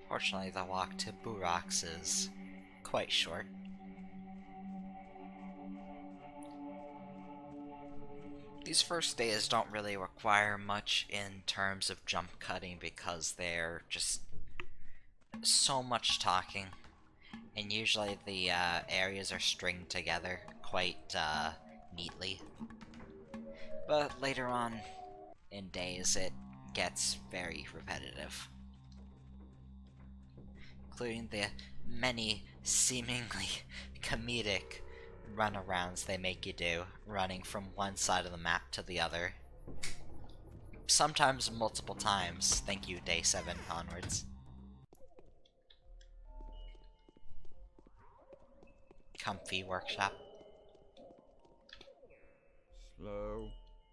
Fortunately, the walk to Burox is quite short. These first days don't really require much in terms of jump cutting because they're just so much talking, and usually the areas are stringed together quite neatly. But later on in days, it gets very repetitive, including the many seemingly comedic runarounds they make you do, running from one side of the map to the other. Sometimes multiple times. Thank you, day 7 onwards. Comfy workshop. Slow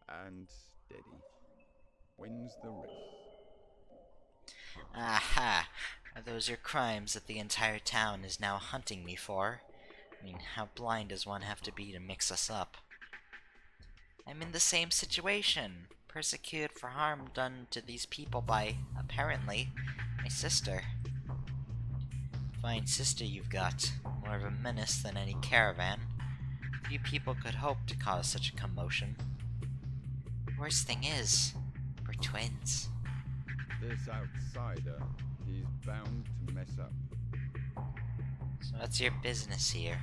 and steady wins the race. Aha! Are those your crimes that the entire town is now hunting me for? I mean, how blind does one have to be to mix us up? I'm in the same situation, persecuted for harm done to these people by, apparently, my sister. Fine sister you've got, more of a menace than any caravan. Few people could hope to cause such a commotion. Worst thing is, we're twins. This outsider is bound to mess up. So what's your business here?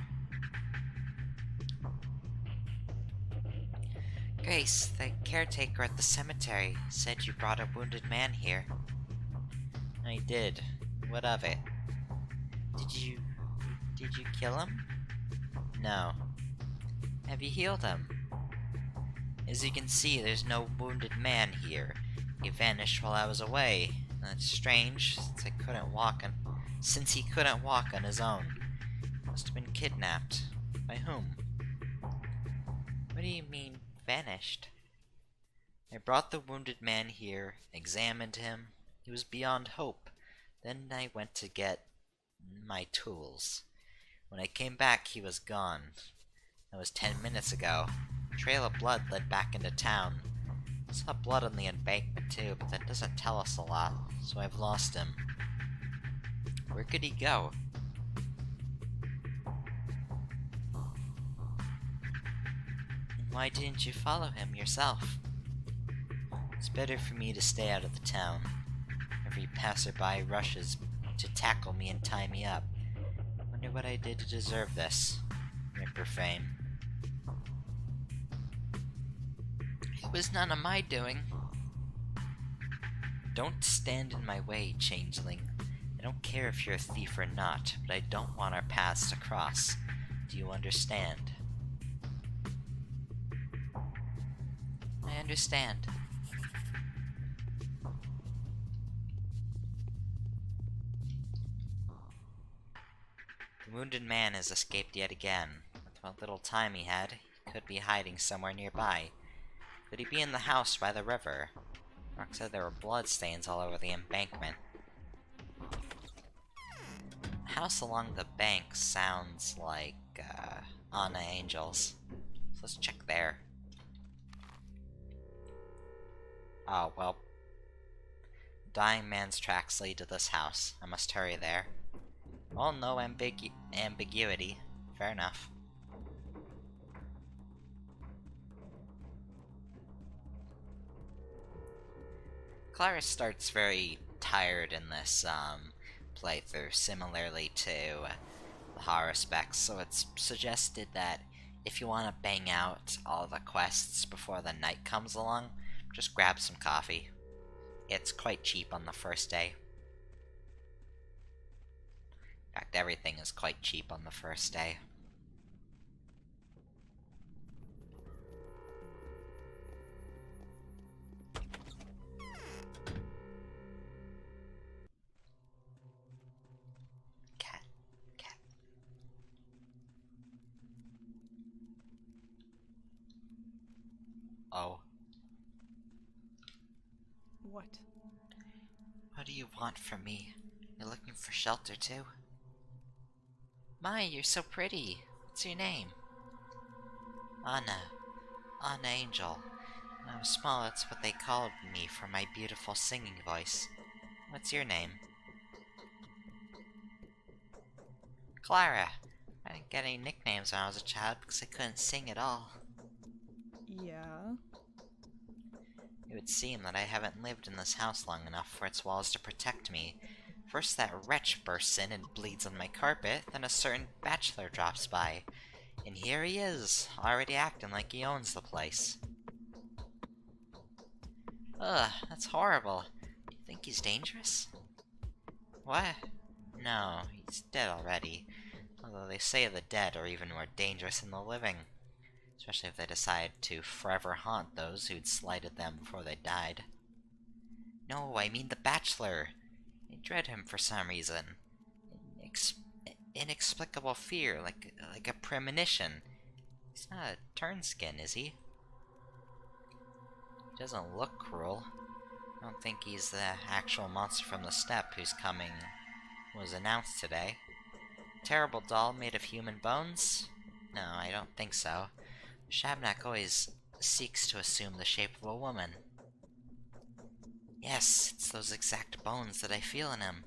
Grace, the caretaker at the cemetery, said you brought a wounded man here. I did. What of it? Did you kill him? No. Have you healed him? As you can see, there's no wounded man here. He vanished while I was away. That's strange, since he couldn't walk on his own. Must have been kidnapped. By whom? What do you mean, vanished? I brought the wounded man here, examined him. He was beyond hope. Then I went to get my tools. When I came back, he was gone. That was 10 minutes ago. A trail of blood led back into town. I saw blood on the embankment too, but that doesn't tell us a lot, so I've lost him. Where could he go? And why didn't you follow him yourself? It's better for me to stay out of the town. Every passerby rushes to tackle me and tie me up. Wonder what I did to deserve this. Profane. It was none of my doing. Don't stand in my way, Changeling. I don't care if you're a thief or not, but I don't want our paths to cross. Do you understand? I understand. The wounded man has escaped yet again. With what little time he had, he could be hiding somewhere nearby. Could he be in the house by the river? Rock said there were bloodstains all over the embankment. The house along the bank sounds like, Anna Angel's. So let's check there. Oh, well. Dying man's tracks lead to this house. I must hurry there. Well, no ambiguity. Fair enough. Clara starts very tired in this playthrough, similarly to the horror specs, so it's suggested that if you want to bang out all the quests before the night comes along, just grab some coffee. It's quite cheap on the first day. In fact, everything is quite cheap on the first day. Cat. Oh. What? What do you want from me? You're looking for shelter too? My, you're so pretty. What's your name? Anna. Anna Angel. When I was small, that's what they called me for my beautiful singing voice. What's your name? Clara. I didn't get any nicknames when I was a child because I couldn't sing at all. Yeah. It would seem that I haven't lived in this house long enough for its walls to protect me. First that wretch bursts in and bleeds on my carpet, then a certain bachelor drops by. And here he is, already acting like he owns the place. Ugh, that's horrible. Do you think he's dangerous? What? No, he's dead already. Although they say the dead are even more dangerous than the living. Especially if they decide to forever haunt those who'd slighted them before they died. No, I mean the Bachelor. I dread him for some reason. Inexplicable fear, like a premonition. He's not a turnskin, is he? He doesn't look cruel. I don't think he's the actual monster from the steppe whose coming was announced today. Terrible doll made of human bones? No, I don't think so. Shabnak always seeks to assume the shape of a woman. Yes, it's those exact bones that I feel in him.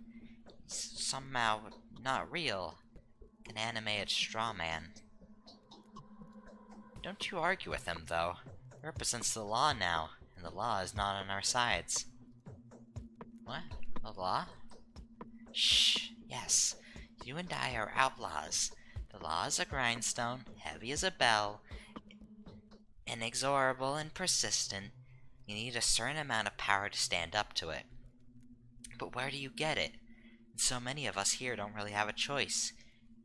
He's somehow not real. An animated straw man. Don't you argue with him, though. He represents the law now, and the law is not on our sides. What? The law? Shh, yes. You and I are outlaws. The law is a grindstone, heavy as a bell, inexorable and persistent. You need a certain amount of power to stand up to it. But where do you get it? And so many of us here don't really have a choice.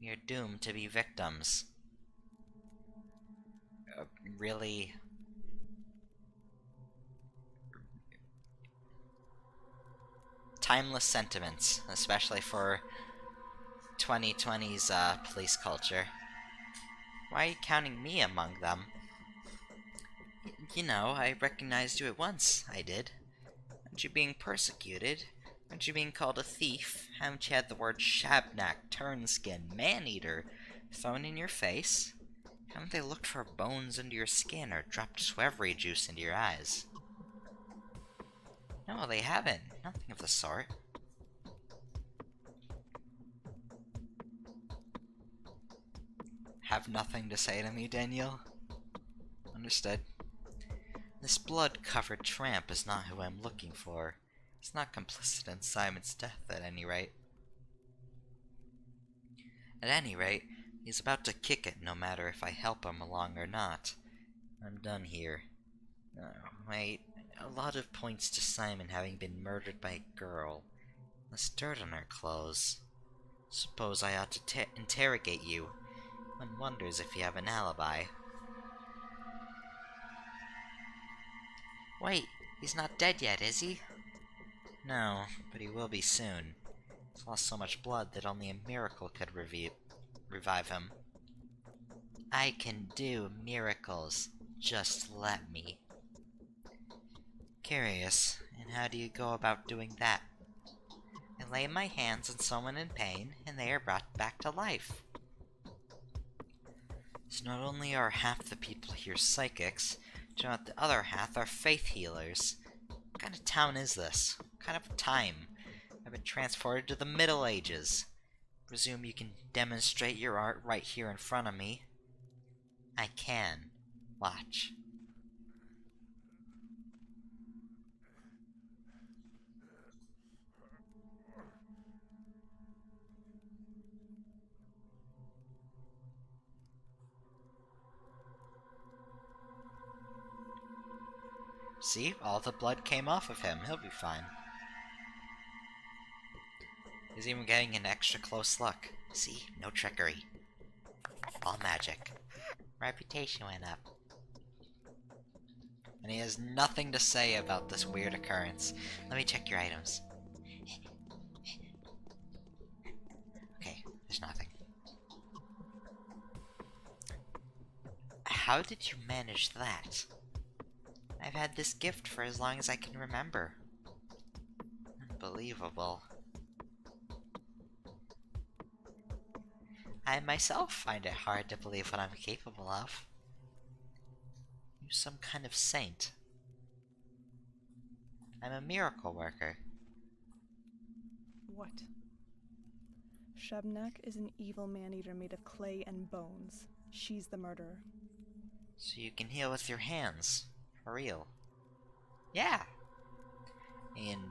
We are doomed to be victims. Really? Timeless sentiments, especially for 2020's police culture. Why are you counting me among them? You know, I recognized you at once. I did. Aren't you being persecuted? Aren't you being called a thief? Haven't you had the word Shabnak, Turnskin, Man-Eater thrown in your face? Haven't they looked for bones under your skin or dropped swevery juice into your eyes? No, they haven't. Nothing of the sort. Have nothing to say to me, Daniel? Understood. This blood-covered tramp is not who I'm looking for. He's not complicit in Simon's death, at any rate. At any rate, he's about to kick it no matter if I help him along or not. I'm done here. Wait, a lot of points to Simon having been murdered by a girl. Less dirt on her clothes. Suppose I ought to interrogate you. One wonders if you have an alibi. Wait, he's not dead yet, is he? No, but he will be soon. He's lost so much blood that only a miracle could revive him. I can do miracles. Just let me. Curious, and how do you go about doing that? I lay my hands on someone in pain, and they are brought back to life. So not only are half the people here psychics, but the other half are faith healers. What kind of town is this? What kind of time? I've been transported to the Middle Ages. Presume you can demonstrate your art right here in front of me. I can. Watch. See? All the blood came off of him. He'll be fine. He's even getting an extra close look. See? No trickery. All magic. Reputation went up. And he has nothing to say about this weird occurrence. Let me check your items. Okay, there's nothing. How did you manage that? I've had this gift for as long as I can remember. Unbelievable. I myself find it hard to believe what I'm capable of. You're some kind of saint. I'm a miracle worker. What? Shebnek is an evil man-eater made of clay and bones. She's the murderer. So you can heal with your hands. For real. Yeah. And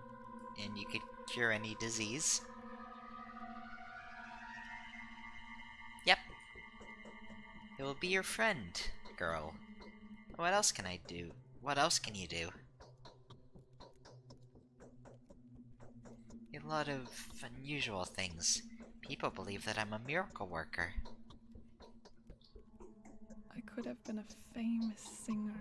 you could cure any disease. Yep. It will be your friend, girl. What else can I do? What else can you do? A lot of unusual things. People believe that I'm a miracle worker. I could have been a famous singer.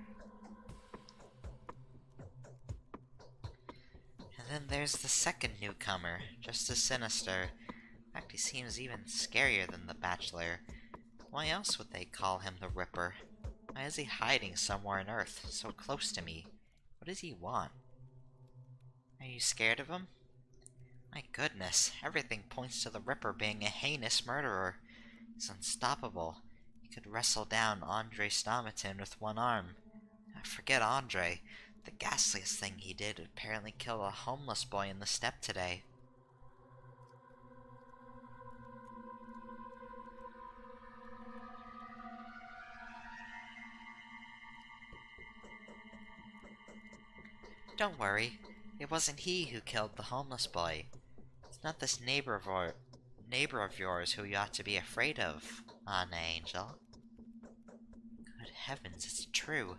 And then there's the second newcomer, just as sinister. Actually seems even scarier than the Bachelor. Why else would they call him the Ripper? Why is he hiding somewhere on Earth, so close to me? What does he want? Are you scared of him? My goodness, everything points to the Ripper being a heinous murderer. He's unstoppable. He could wrestle down Andre Stomatin with one arm. Forget Andre. The ghastliest thing he did apparently killed a homeless boy in the steppe today. Don't worry, it wasn't he who killed the homeless boy. It's not this neighbor of yours who you ought to be afraid of, Anna Angel. Good heavens, it's true.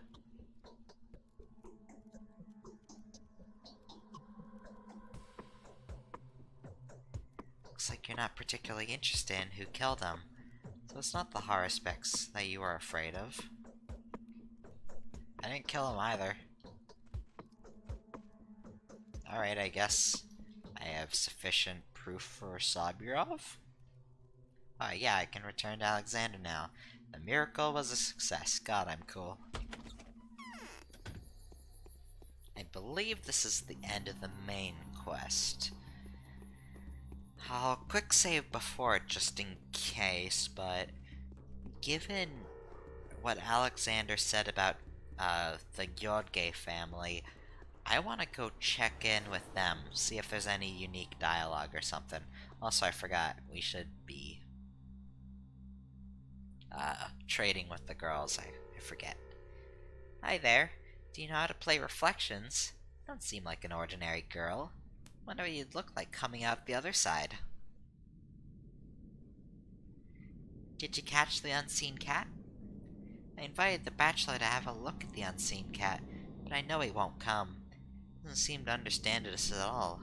Looks like you're not particularly interested in who killed him, so it's not the Haruspecs that you are afraid of. I didn't kill him either. Alright, I guess I have sufficient proof for Sabirov? Yeah, I can return to Alexander now. The miracle was a success. God, I'm cool. I believe this is the end of the main quest. I'll quick save before it just in case, but given what Alexander said about the Gyodge family, I want to go check in with them, see if there's any unique dialogue or something. Also, I forgot, we should be trading with the girls. I forget. Hi there. Do you know how to play Reflections? You don't seem like an ordinary girl. Wonder what you'd look like coming out the other side. Did you catch the unseen cat? I invited the Bachelor to have a look at the unseen cat, but I know he won't come. Doesn't seem to understand us at all.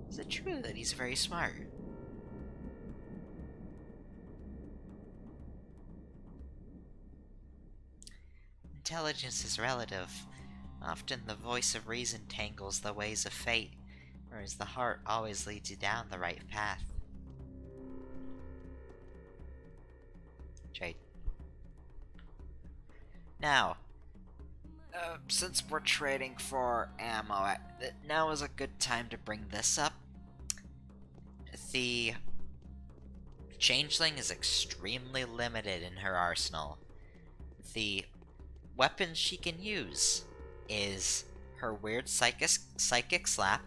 Is it true that he's very smart? Intelligence is relative. Often the voice of reason tangles the ways of fate, whereas the heart always leads you down the right path. Trade. Now, since we're trading for ammo, now is a good time to bring this up. The Changeling is extremely limited in her arsenal. The weapon she can use is her weird psychic slap,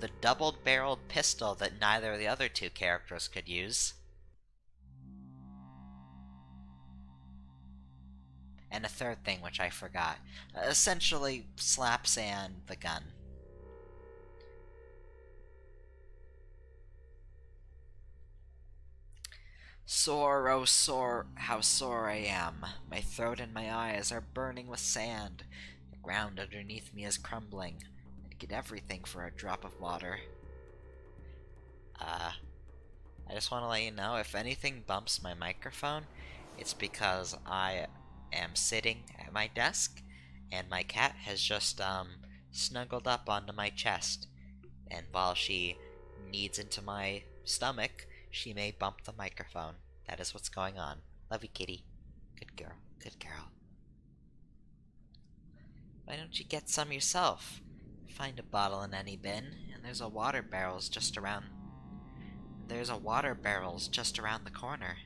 the double-barreled pistol that neither of the other two characters could use, and a third thing which I forgot. Essentially, slaps and the gun. Sore, oh sore, how sore I am. My throat and my eyes are burning with sand. The ground underneath me is crumbling. I'd get everything for a drop of water. I just want to let you know, if anything bumps my microphone, it's because I am sitting at my desk, and my cat has just, snuggled up onto my chest. And while she kneads into my stomach, she may bump the microphone. That is what's going on. Love you, kitty. Good girl. Good girl. Why don't you get some yourself? Find a bottle in any bin, and there's a water barrels just around the corner.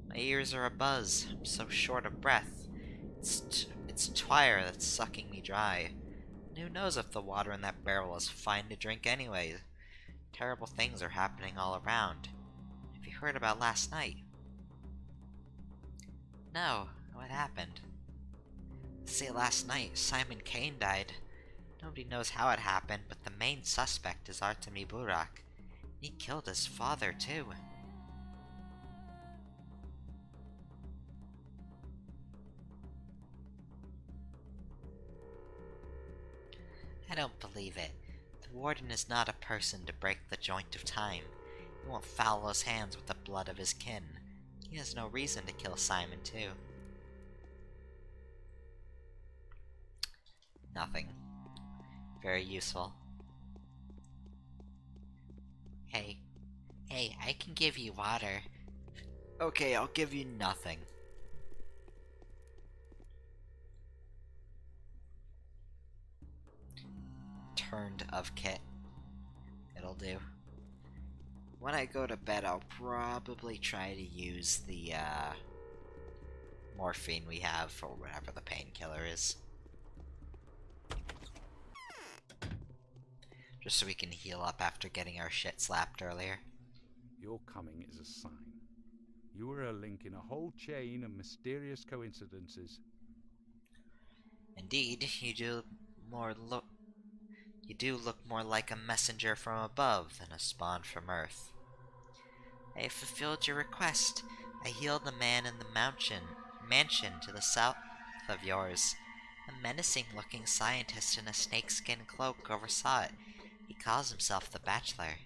My ears are abuzz. I'm so short of breath. It's Twire that's sucking me dry. And who knows if the water in that barrel is fine to drink anyway. Terrible things are happening all around. heard about last night. No, what happened? Say last night, Simon Kane died. Nobody knows how it happened, but the main suspect is Artemi Burak. He killed his father, too. I don't believe it. The warden is not a person to break the joint of time. He won't foul his hands with the blood of his kin. He has no reason to kill Simon, too. Nothing. Very useful. Hey, I can give you water. Okay, I'll give you nothing. Turned of kit. It'll do. When I go to bed, I'll probably try to use the, morphine we have for whatever the painkiller is. Just so we can heal up after getting our shit slapped earlier. Your coming is a sign. You are a link in a whole chain of mysterious coincidences. Indeed, you do look more like a messenger from above than a spawn from Earth. I have fulfilled your request. I healed the man in the mansion to the south of yours. A menacing-looking scientist in a snakeskin cloak oversaw it. He calls himself the Bachelor.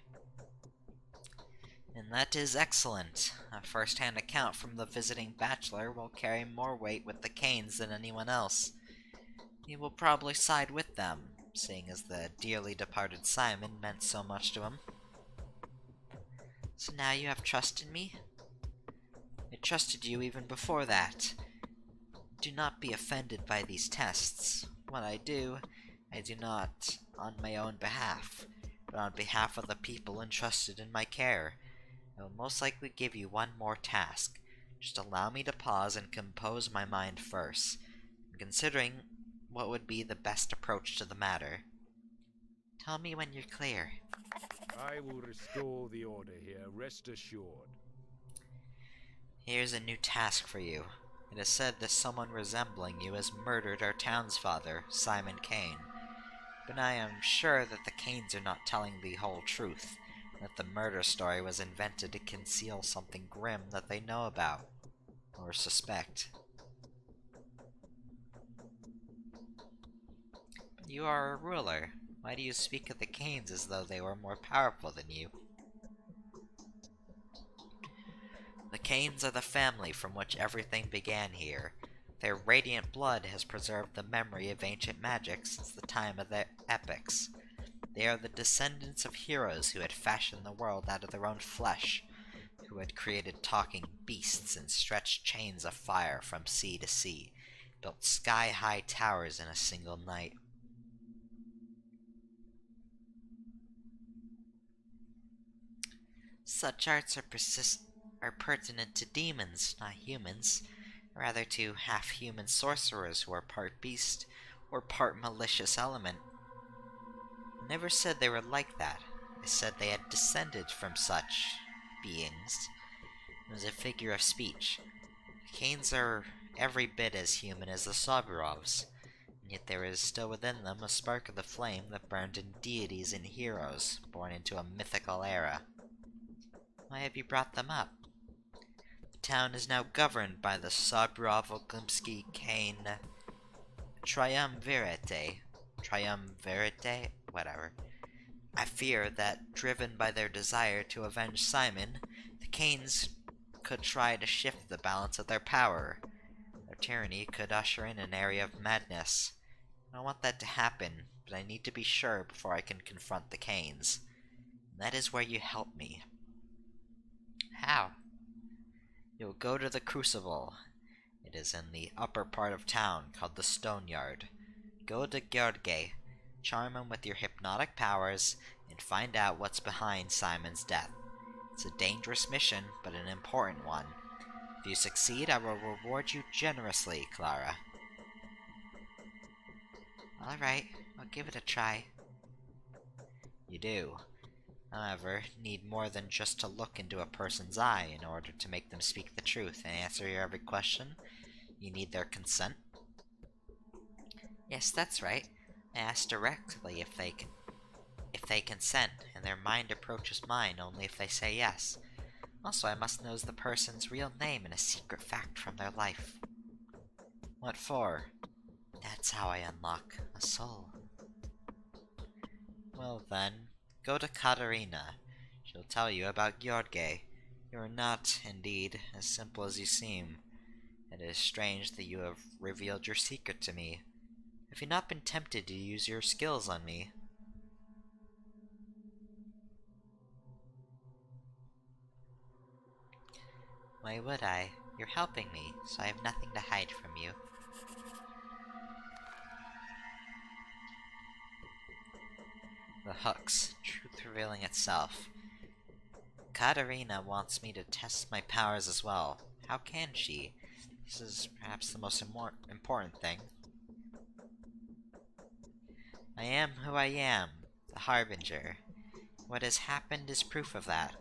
And that is excellent. A first-hand account from the visiting Bachelor will carry more weight with the Kanes than anyone else. He will probably side with them, seeing as the dearly departed Simon meant so much to him. So now you have trust in me? I trusted you even before that. Do not be offended by these tests. When I do not on my own behalf, but on behalf of the people entrusted in my care. I will most likely give you one more task. Just allow me to pause and compose my mind first, considering what would be the best approach to the matter. Tell me when you're clear. I will restore the order here, rest assured. Here's a new task for you. It is said that someone resembling you has murdered our town's father, Simon Kane. But I am sure that the Kanes are not telling the whole truth, and that the murder story was invented to conceal something grim that they know about, or suspect. But you are a ruler. Why do you speak of the Kanes as though they were more powerful than you? The Kanes are the family from which everything began here. Their radiant blood has preserved the memory of ancient magic since the time of their epics. They are the descendants of heroes who had fashioned the world out of their own flesh, who had created talking beasts and stretched chains of fire from sea to sea, built sky-high towers in a single night. Such arts are pertinent to demons, not humans, rather to half-human sorcerers who are part beast or part malicious element. I never said they were like that. I said they had descended from such beings. It was a figure of speech. The Kanes are every bit as human as the Soburovs, and yet there is still within them a spark of the flame that burned in deities and heroes, born into a mythical era. Why have you brought them up? The town is now governed by the Sobrov-Oglimsky Kane Triumvirate. Whatever. I fear that, driven by their desire to avenge Simon, the Kanes could try to shift the balance of their power. Their tyranny could usher in an area of madness. I don't want that to happen, but I need to be sure before I can confront the Kanes. And that is where you help me. How? You'll go to the Crucible. It is in the upper part of town, called the Stone Yard. Go to George, charm him with your hypnotic powers, and find out what's behind Simon's death. It's a dangerous mission, but an important one. If you succeed, I will reward you generously, Clara. Alright, I'll give it a try. You do. However, need more than just to look into a person's eye in order to make them speak the truth and answer your every question. You need their consent. Yes, that's right. I ask directly if they consent, and their mind approaches mine only if they say yes. Also, I must know the person's real name and a secret fact from their life. What for? That's how I unlock a soul. Well then, go to Katarina. She'll tell you about Gjordge. You are not, indeed, as simple as you seem. It is strange that you have revealed your secret to me. Have you not been tempted to use your skills on me? Why would I? You're helping me, so I have nothing to hide from you. The hooks, truth revealing itself. Katarina wants me to test my powers as well. How can she? This is perhaps the most important thing. I am who I am, the Harbinger. What has happened is proof of that.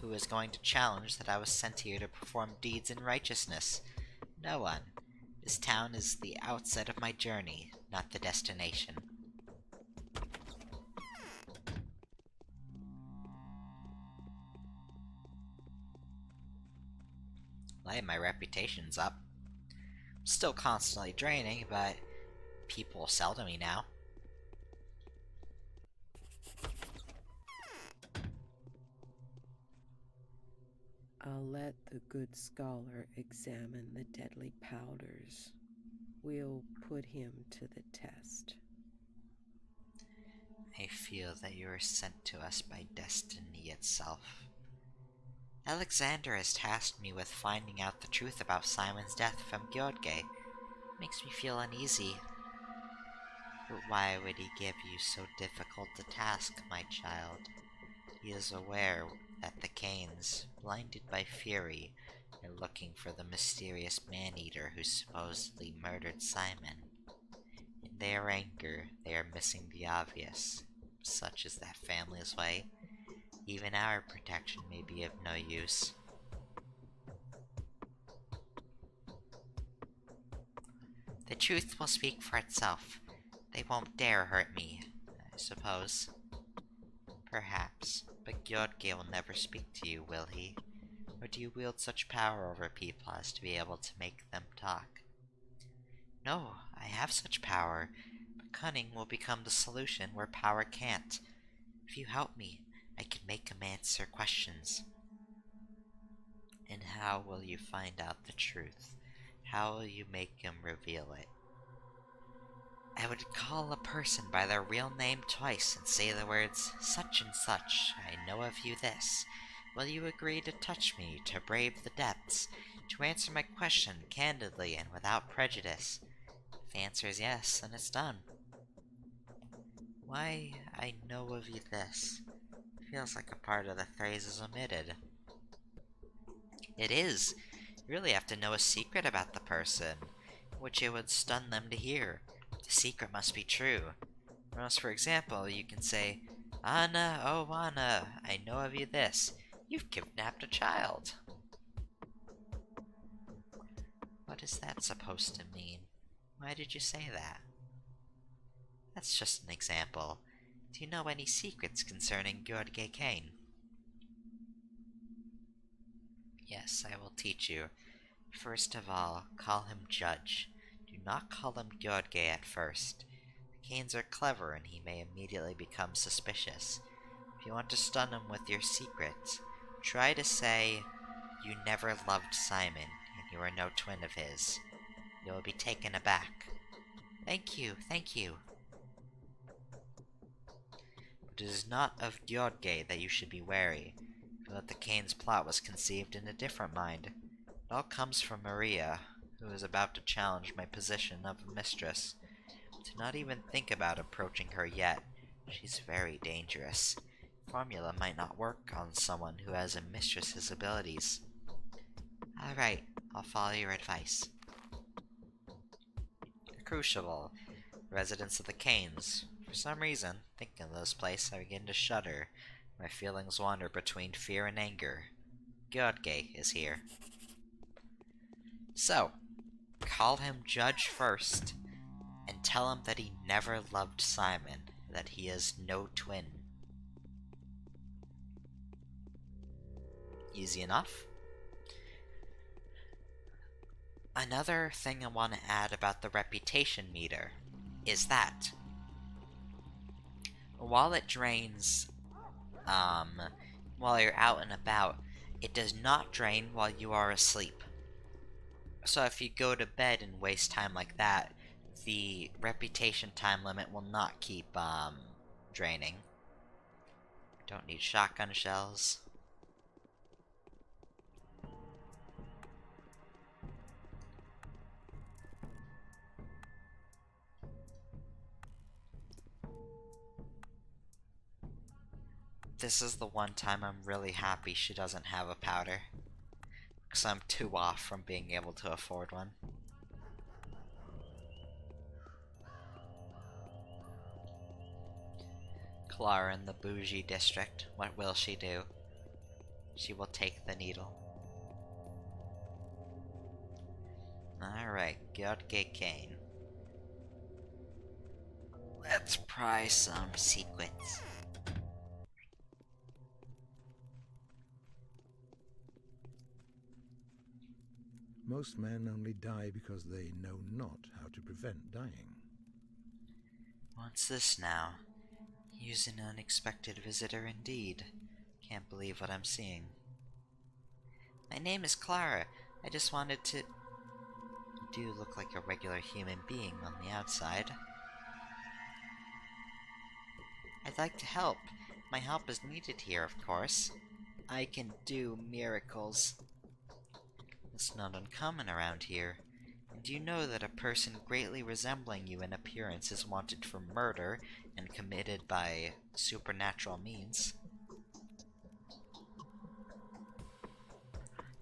Who is going to challenge that I was sent here to perform deeds in righteousness? No one. This town is the outset of my journey, not the destination. My reputation's up. Still constantly draining, but people sell to me now. I'll let the good scholar examine the deadly powders. We'll put him to the test. I feel that you are sent to us by destiny itself. Alexander has tasked me with finding out the truth about Simon's death from Gjordge. Makes me feel uneasy. But why would he give you so difficult a task, my child? He is aware that the Canes, blinded by fury, are looking for the mysterious man-eater who supposedly murdered Simon. In their anger, they are missing the obvious. Such is that family's way. Even our protection may be of no use. The truth will speak for itself. They won't dare hurt me, I suppose. Perhaps, but Gjordge will never speak to you, will he? Or do you wield such power over people as to be able to make them talk? No, I have such power, but cunning will become the solution where power can't. If you help me, I can make him answer questions. And how will you find out the truth? How will you make him reveal it? I would call a person by their real name twice and say the words, "Such and such, I know of you this. Will you agree to touch me, to brave the depths, to answer my question candidly and without prejudice?" If the answer is yes, then it's done. Why, "I know of you this" feels like a part of the phrase is omitted. It is. You really have to know a secret about the person, which it would stun them to hear. The secret must be true. Or else, for example, you can say, "Anna, oh Anna, I know of you this. You've kidnapped a child." What is that supposed to mean? Why did you say that? That's just an example. Do you know any secrets concerning Gjordge Kane? Yes, I will teach you. First of all, call him Judge. Do not call him Gjordge at first. The Canes are clever and he may immediately become suspicious. If you want to stun him with your secret, try to say, "You never loved Simon, and you are no twin of his." You will be taken aback. Thank you, thank you. But it is not of Gjordge that you should be wary, for that the Canes' plot was conceived in a different mind. It all comes from Maria, who is about to challenge my position of a mistress. Do not even think about approaching her yet. She's very dangerous. Formula might not work on someone who has a mistress's abilities. Alright, I'll follow your advice. The Crucible, residence of the Canes. For some reason, thinking of this place, I begin to shudder. My feelings wander between fear and anger. Gyodge is here. So, call him Judge first, and tell him that he never loved Simon, that he is no twin. Easy enough. Another thing I want to add about the reputation meter is that while it drains while you're out and about, it does not drain while you are asleep. So if you go to bed and waste time like that, the reputation time limit will not keep draining. Don't need shotgun shells. This is the one time I'm really happy she doesn't have a powder, because I'm too off from being able to afford one. Clara in the bougie district, what will she do? She will take the needle. Alright, Gyodge Kane. Let's pry some secrets. Most men only die because they know not how to prevent dying. What's this now? He's an unexpected visitor indeed. Can't believe what I'm seeing. My name is Clara. I just wanted to... You do look like a regular human being on the outside. I'd like to help. My help is needed here, of course. I can do miracles. It's not uncommon around here. And do you know that a person greatly resembling you in appearance is wanted for murder and committed by supernatural means?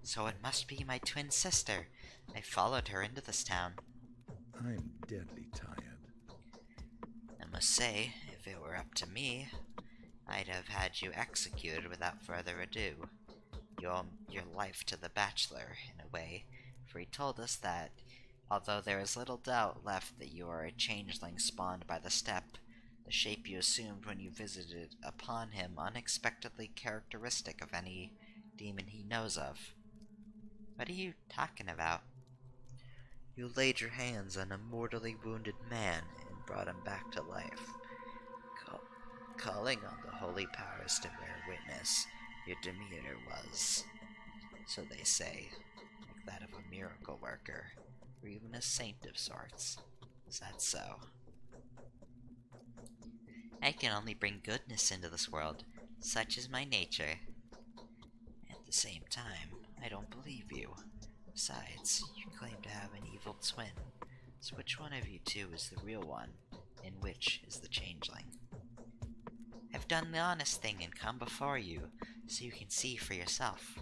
So it must be my twin sister. I followed her into this town. I'm deadly tired. I must say, if it were up to me, I'd have had you executed without further ado. You owe your life to the Bachelor, in a way, for he told us that, although there is little doubt left that you are a changeling spawned by the steppe, the shape you assumed when you visited upon him unexpectedly characteristic of any demon he knows of. What are you talking about? You laid your hands on a mortally wounded man and brought him back to life. Calling on the holy powers to bear witness, your demeanor was, so they say, like that of a miracle worker, or even a saint of sorts. Is that so? I can only bring goodness into this world. Such is my nature. At the same time, I don't believe you. Besides, you claim to have an evil twin. So which one of you two is the real one, and which is the changeling? I've done the honest thing and come before you, so you can see for yourself.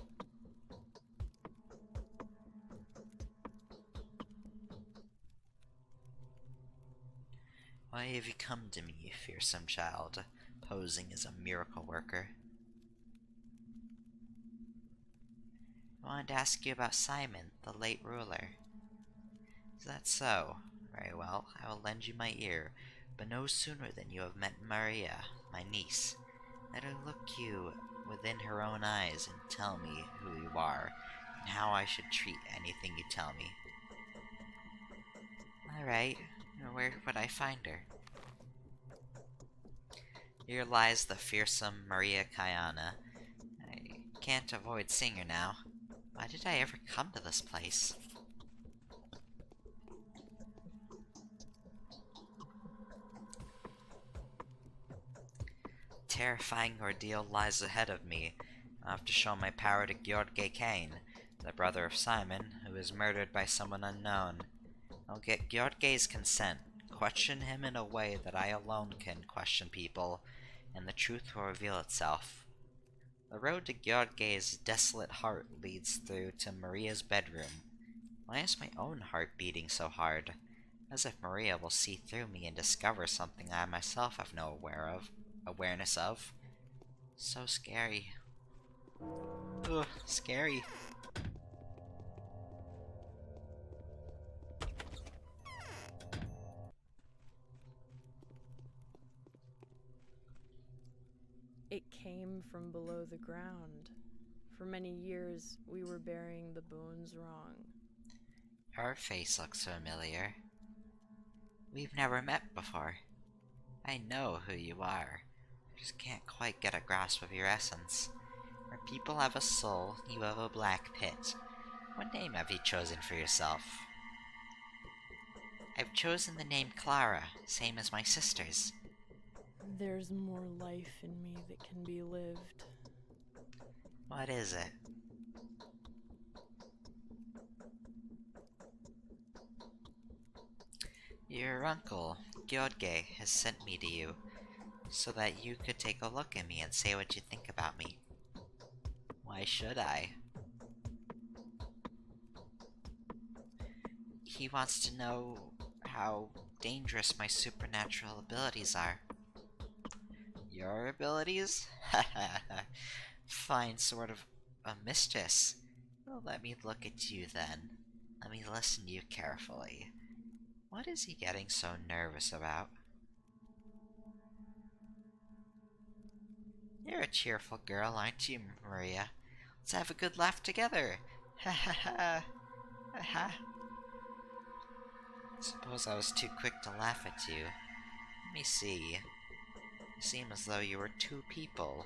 Why have you come to me, fearsome child, posing as a miracle worker? I wanted to ask you about Simon, the late ruler. Is that so? Very well, I will lend you my ear, but no sooner than you have met Maria, my niece. Let her look you within her own eyes and tell me who you are, and how I should treat anything you tell me. Alright, where would I find her? Here lies the fearsome Maria Kayana. I can't avoid seeing her now. Why did I ever come to this place? Terrifying ordeal lies ahead of me. I'll have to show my power to Gyodge Kane, the brother of Simon, who was murdered by someone unknown. I'll get Gyodge's consent, question him in a way that I alone can question people, and the truth will reveal itself. The road to Gyodge's desolate heart leads through to Maria's bedroom. Why is my own heart beating so hard? As if Maria will see through me and discover something I myself have no awareness of. So scary. Ugh, scary. It came from below the ground. For many years, we were burying the bones wrong. Your face looks familiar. We've never met before. I know who you are. I just can't quite get a grasp of your essence. Where people have a soul, you have a black pit. What name have you chosen for yourself? I've chosen the name Clara, same as my sister's. There's more life in me that can be lived. What is it? Your uncle, Gyodge, has sent me to you, so that you could take a look at me and say what you think about me. Why should I? He wants to know how dangerous my supernatural abilities are. Your abilities? Fine, sort of a mistress. Well, let me look at you then. Let me listen to you carefully. What is he getting so nervous about? You're a cheerful girl, aren't you, Maria? Let's have a good laugh together. Ha ha ha. Ha ha. Suppose I was too quick to laugh at you. Let me see. You seem as though you were two people.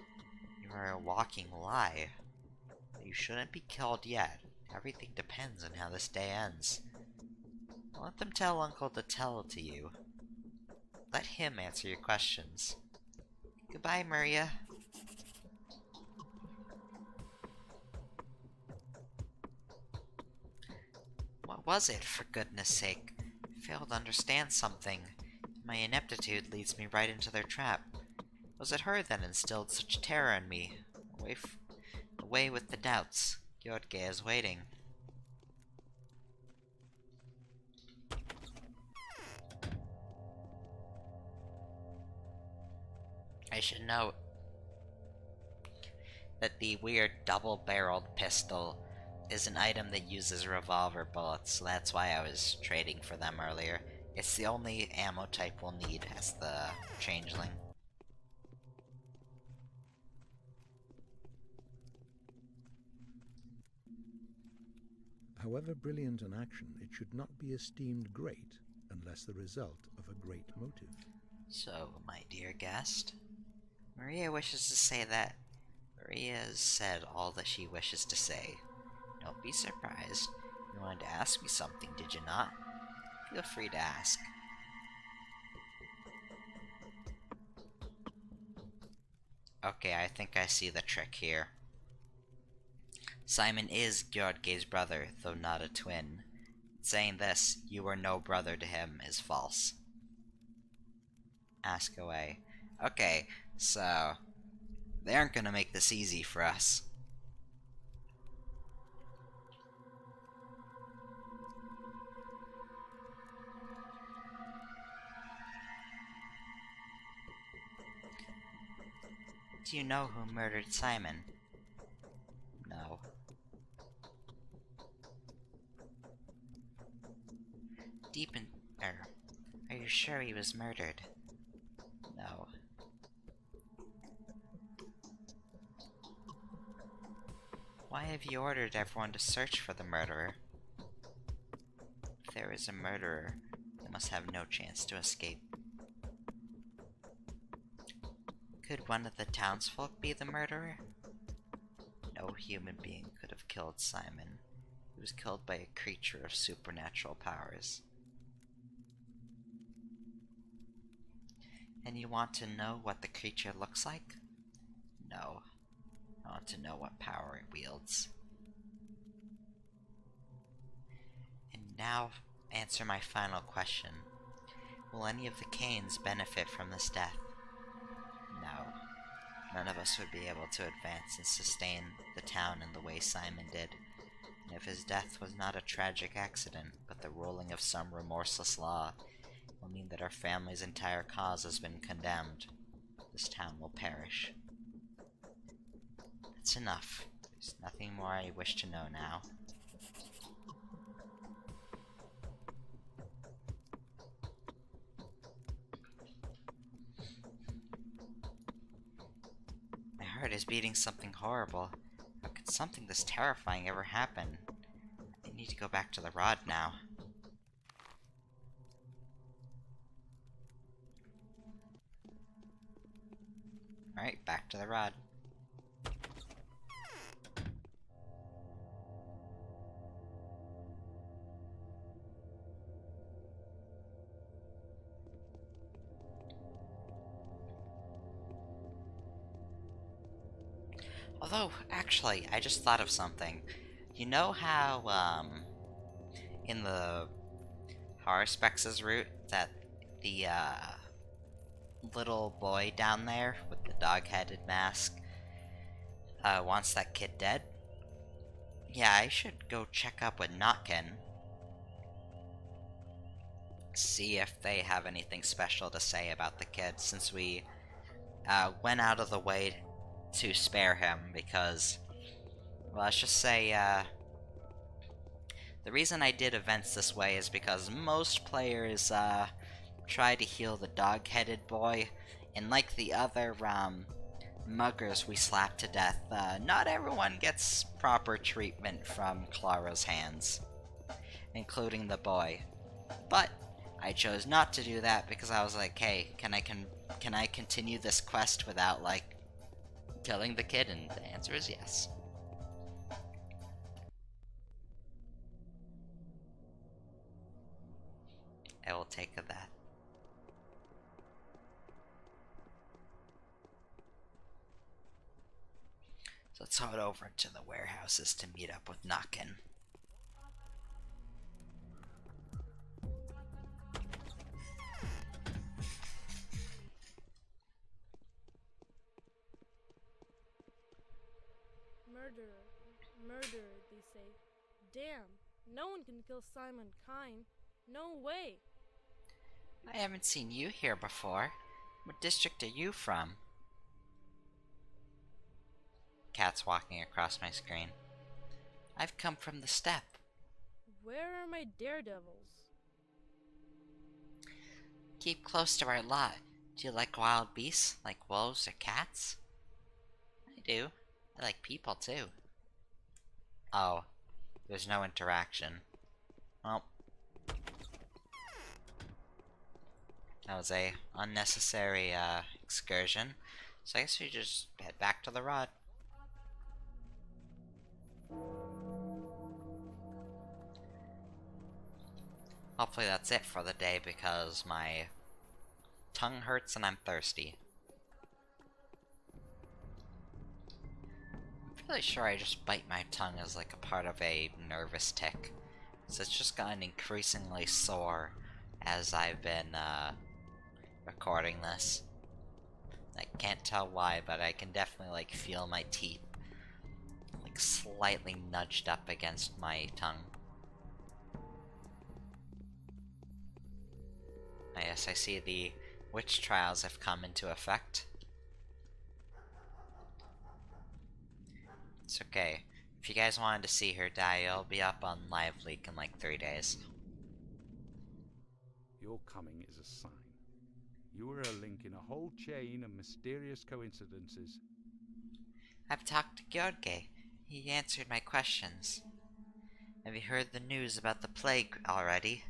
You are a walking lie. You shouldn't be killed yet. Everything depends on how this day ends. Let them tell Uncle to tell to you. Let him answer your questions. Goodbye, Maria. What was it, for goodness sake? I fail to understand something. My ineptitude leads me right into their trap. Was it her that instilled such terror in me? Away with the doubts. Gyodge is waiting. I should note that the weird double-barreled pistol is an item that uses revolver bullets, so that's why I was trading for them earlier. It's the only ammo type we'll need as the Changeling. However brilliant an action, it should not be esteemed great unless the result of a great motive. So, my dear guest, Maria wishes to say that Maria has said all that she wishes to say. Don't be surprised. You wanted to ask me something, did you not? Feel free to ask. Okay, I think I see the trick here. Simon is Gyodge's brother, though not a twin. Saying this, you are no brother to him, is false. Ask away. Okay, so they aren't gonna make this easy for us. Do you know who murdered Simon? No. Are you sure he was murdered? No. Why have you ordered everyone to search for the murderer? If there is a murderer, they must have no chance to escape. Could one of the townsfolk be the murderer? No human being could have killed Simon. He was killed by a creature of supernatural powers. And you want to know what the creature looks like? No. I want to know what power it wields. And now, answer my final question. Will any of the Canes benefit from this death? No. None of us would be able to advance and sustain the town in the way Simon did. And if his death was not a tragic accident, but the ruling of some remorseless law, it will mean that our family's entire cause has been condemned. This town will perish. That's enough. There's nothing more I wish to know now. My heart is beating something horrible. How could something this terrifying ever happen? I need to go back to the rod now. Alright, back to the rod. Although, actually, I just thought of something. You know how, in the Harspex's route, that the, little boy down there with the dog-headed mask, wants that kid dead? Yeah, I should go check up with Notkin. See if they have anything special to say about the kid, since we, went out of the way to spare him, because, well, let's just say, the reason I did events this way is because most players, try to heal the dog-headed boy, and like the other, muggers we slapped to death, not everyone gets proper treatment from Clara's hands, including the boy. But I chose not to do that because I was like, hey, can I continue this quest without, like, killing the kid? And the answer is yes. I will take of that. So let's head over to the warehouses to meet up with Notkin. Murderer, they say. Damn, no one can kill Simon Kine. No way. I haven't seen you here before. What district are you from? Cat's walking across my screen. I've come from the steppe. Where are my daredevils? Keep close to our lot. Do you like wild beasts, like wolves or cats? I do. I like people too. Oh, there's no interaction. Well, that was a unnecessary excursion. So I guess we just head back to the rod. Hopefully that's it for the day because my tongue hurts and I'm thirsty. I'm really sure I just bite my tongue as like a part of a nervous tick. So it's just gotten increasingly sore as I've been recording this. I can't tell why, but I can definitely like feel my teeth like slightly nudged up against my tongue. Yes, I see the witch trials have come into effect. It's okay. If you guys wanted to see her die, it'll be up on Live Leak in like 3 days. Your coming is a sign. You are a link in a whole chain of mysterious coincidences. I've talked to George. He answered my questions. Have you heard the news about the plague already?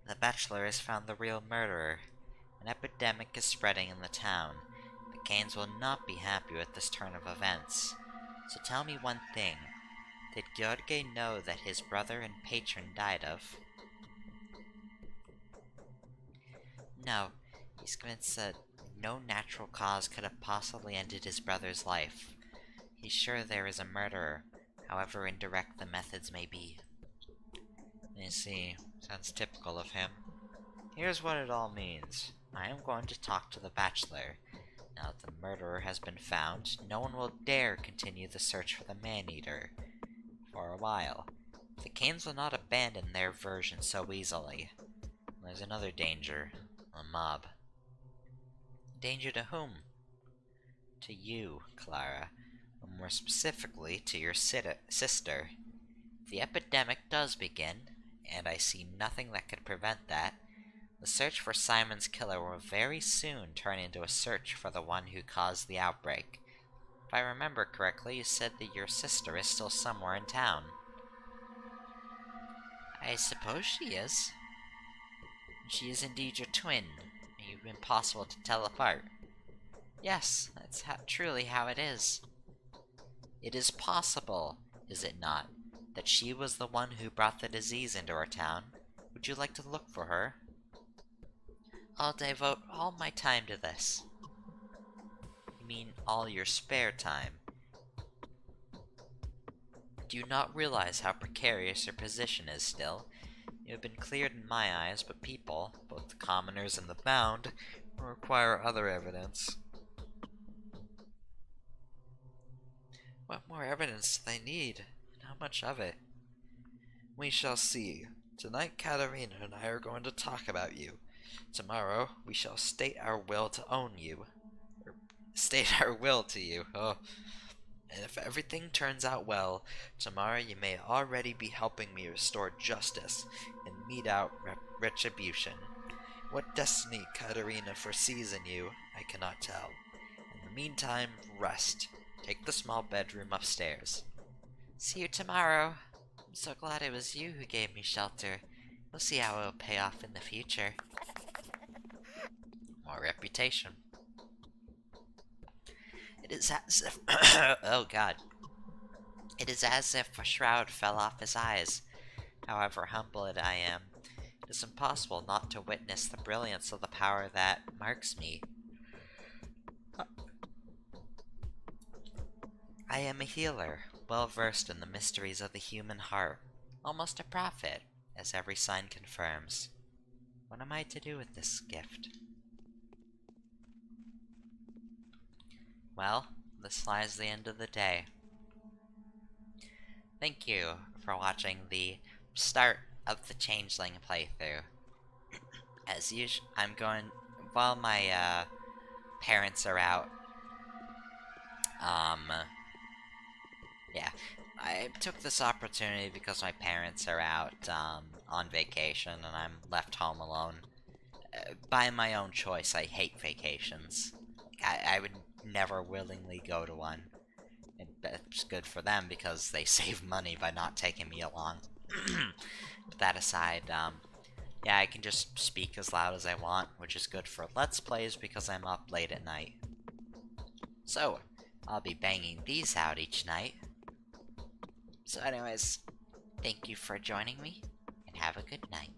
The Bachelor has found the real murderer. An epidemic is spreading in the town. The Canes will not be happy with this turn of events. So tell me one thing. Did George know that his brother and patron died of? No. He's convinced that no natural cause could have possibly ended his brother's life. He's sure there is a murderer, however indirect the methods may be. I see. Sounds typical of him. Here's what it all means. I am going to talk to the Bachelor. Now that the murderer has been found, no one will dare continue the search for the man-eater. For a while. The Canes will not abandon their version so easily. There's another danger. A mob. Danger to whom? To you, Clara. A more specifically to your sister. If the epidemic does begin, and I see nothing that could prevent that, the search for Simon's killer will very soon turn into a search for the one who caused the outbreak. If I remember correctly, you said that your sister is still somewhere in town. I suppose she is. She is indeed your twin. You're impossible to tell apart. Yes, that's truly how it is. It is possible, is it not, that she was the one who brought the disease into our town? Would you like to look for her? I'll devote all my time to this. You mean all your spare time? Do you not realize how precarious your position is still? You have been cleared in my eyes, but people, both the commoners and the bound, will require other evidence. What more evidence do they need, and how much of it? We shall see. Tonight, Katerina and I are going to talk about you. Tomorrow, we shall state our will to own you. Or state our will to you. Oh. And if everything turns out well, tomorrow you may already be helping me restore justice and mete out retribution. What destiny Katerina foresees in you, I cannot tell. In the meantime, rest. Take the small bedroom upstairs. See you tomorrow. I'm so glad it was you who gave me shelter. We'll see how it will pay off in the future. More reputation. It is as if... oh god. It is as if a shroud fell off his eyes. However humble I am, it is impossible not to witness the brilliance of the power that marks me. I am a healer, well versed in the mysteries of the human heart. Almost a prophet, as every sign confirms. What am I to do with this gift? Well, this lies the end of the day. Thank you for watching the start of the Changeling playthrough. As usual, I'm going, while my parents are out, yeah, I took this opportunity because my parents are out on vacation and I'm left home alone. By my own choice, I hate vacations. I would never willingly go to one. It's good for them because they save money by not taking me along. But that aside, yeah, I can just speak as loud as I want, which is good for Let's Plays because I'm up late at night. So, I'll be banging these out each night. So anyways, thank you for joining me, and have a good night.